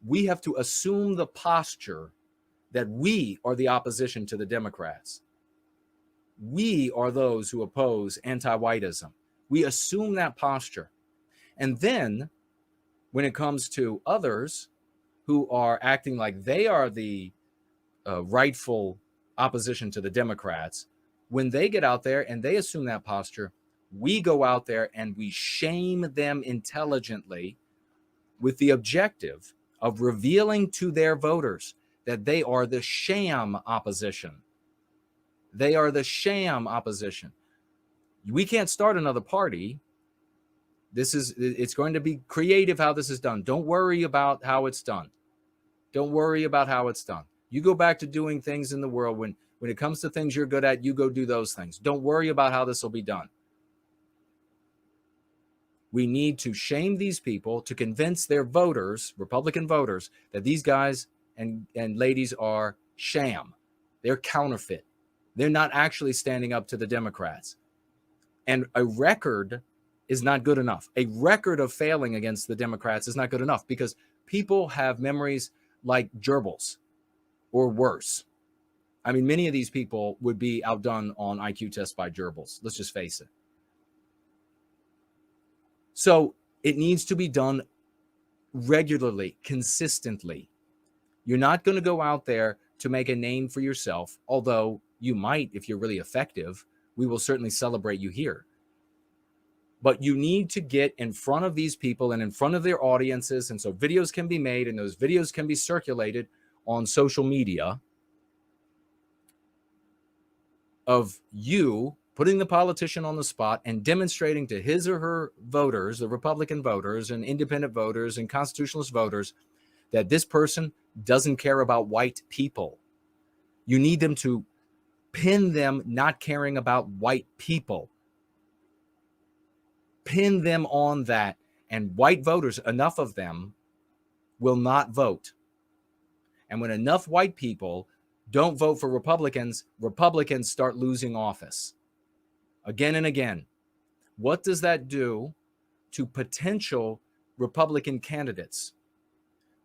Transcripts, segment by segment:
we have to assume the posture that we are the opposition to the Democrats. We are those who oppose anti-whiteism. We assume that posture. And then when it comes to others who are acting like they are the rightful opposition to the Democrats, when they get out there and they assume that posture, we go out there and we shame them intelligently with the objective of revealing to their voters that they are the sham opposition. They are the sham opposition. We can't start another party. It's going to be creative how this is done. Don't worry about how it's done. Don't worry about how it's done. You go back to doing things in the world. When it comes to things you're good at, you go do those things. Don't worry about how this will be done. We need to shame these people to convince their voters, Republican voters, that these guys and ladies are sham. They're counterfeit. They're not actually standing up to the Democrats. And a record is not good enough. A record of failing against the Democrats is not good enough because people have memories like gerbils or worse. I mean, many of these people would be outdone on IQ tests by gerbils. Let's just face it. So it needs to be done regularly, consistently. You're not going to go out there to make a name for yourself, although you might if you're really effective. We will certainly celebrate you here. But you need to get in front of these people and in front of their audiences. And so videos can be made and those videos can be circulated on social media of you putting the politician on the spot and demonstrating to his or her voters, the Republican voters and independent voters and constitutionalist voters, that this person doesn't care about white people. You need them to pin them not caring about white people. Pin them on that, and white voters, enough of them, will not vote. And when enough white people don't vote for Republicans, Republicans start losing office again and again. What does that do to potential Republican candidates?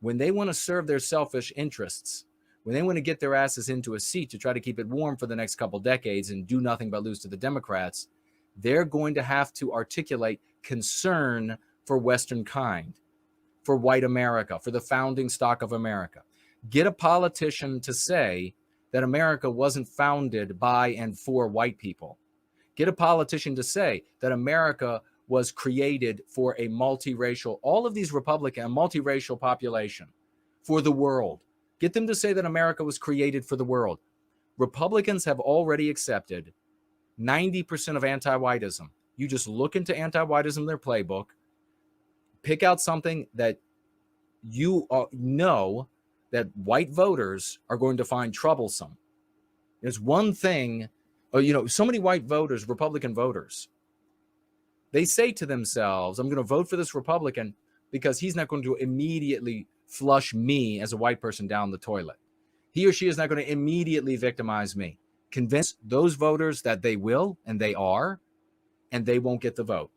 When they want to serve their selfish interests, when they want to get their asses into a seat to try to keep it warm for the next couple decades and do nothing but lose to the Democrats, they're going to have to articulate concern for Western kind, for white America, for the founding stock of America. Get a politician to say that America wasn't founded by and for white people. Get a politician to say that America was created for a multiracial, all of these Republican, a multiracial population, for the world. Get them to say that America was created for the world. Republicans have already accepted 90% of anti-whiteism. You just look into anti-whiteism, their playbook, pick out something that you know that white voters are going to find troublesome. There's one thing, so many white voters, Republican voters, they say to themselves, I'm going to vote for this Republican because he's not going to immediately flush me as a white person down the toilet. He or she is not going to immediately victimize me. Convince those voters that they will, and they are, and they won't get the vote.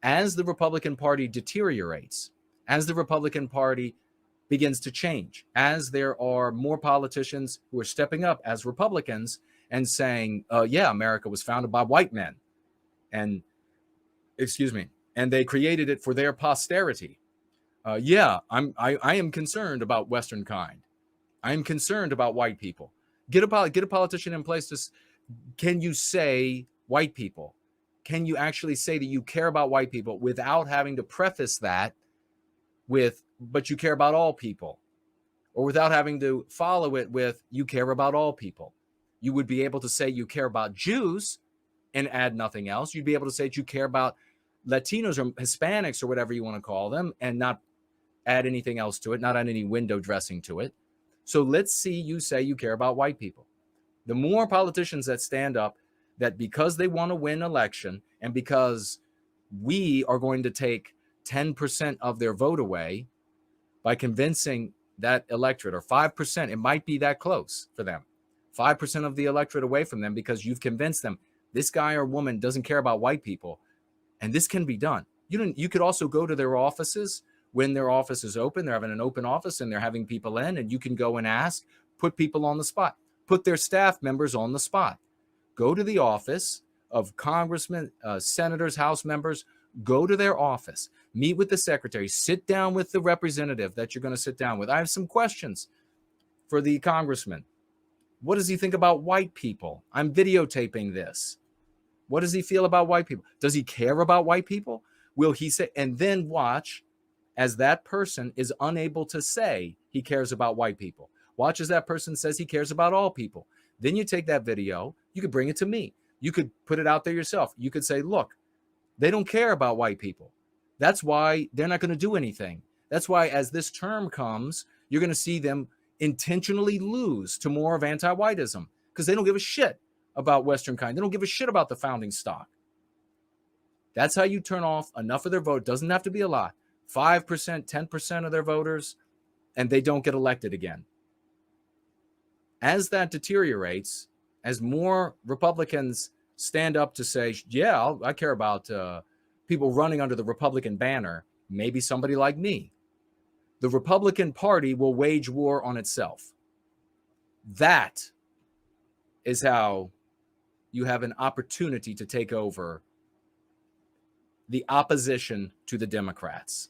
As the Republican Party deteriorates, as the Republican Party begins to change, as there are more politicians who are stepping up as Republicans and saying, yeah, America was founded by white men, and they created it for their posterity. I am concerned about Western kind. I am concerned about white people. Get a politician in place to, can you say white people? Can you actually say that you care about white people without having to preface that with, but you care about all people, or without having to follow it with, you care about all people? You would be able to say you care about Jews and add nothing else. You'd be able to say that you care about Latinos or Hispanics or whatever you want to call them and not add anything else to it, not add any window dressing to it. So let's see you say you care about white people. The more politicians that stand up, that because they want to win election and because we are going to take 10% of their vote away by convincing that electorate, or 5%, it might be that close for them, 5% of the electorate away from them because you've convinced them this guy or woman doesn't care about white people. And this can be done. You could also go to their offices when their office is open, they're having an open office and they're having people in, and you can go and ask, put people on the spot, put their staff members on the spot. Go to the office of congressmen, senators, House members, go to their office, meet with the secretary, sit down with the representative that you're going to sit down with. I have some questions for the congressman. What does he think about white people? I'm videotaping this. What does he feel about white people? Does he care about white people? Will he say, and then watch as that person is unable to say he cares about white people. Watch as that person says he cares about all people. Then you take that video, you could bring it to me. You could put it out there yourself. You could say, look, they don't care about white people. That's why they're not going to do anything. That's why as this term comes, you're going to see them intentionally lose to more of anti-whiteism because they don't give a shit about Western kind. They don't give a shit about the founding stock. That's how you turn off enough of their vote. Doesn't have to be a lot. 5%, 10% of their voters, and they don't get elected again. As that deteriorates, as more Republicans stand up to say, yeah, I care about people running under the Republican banner, maybe somebody like me, the Republican Party will wage war on itself. That is how you have an opportunity to take over the opposition to the Democrats.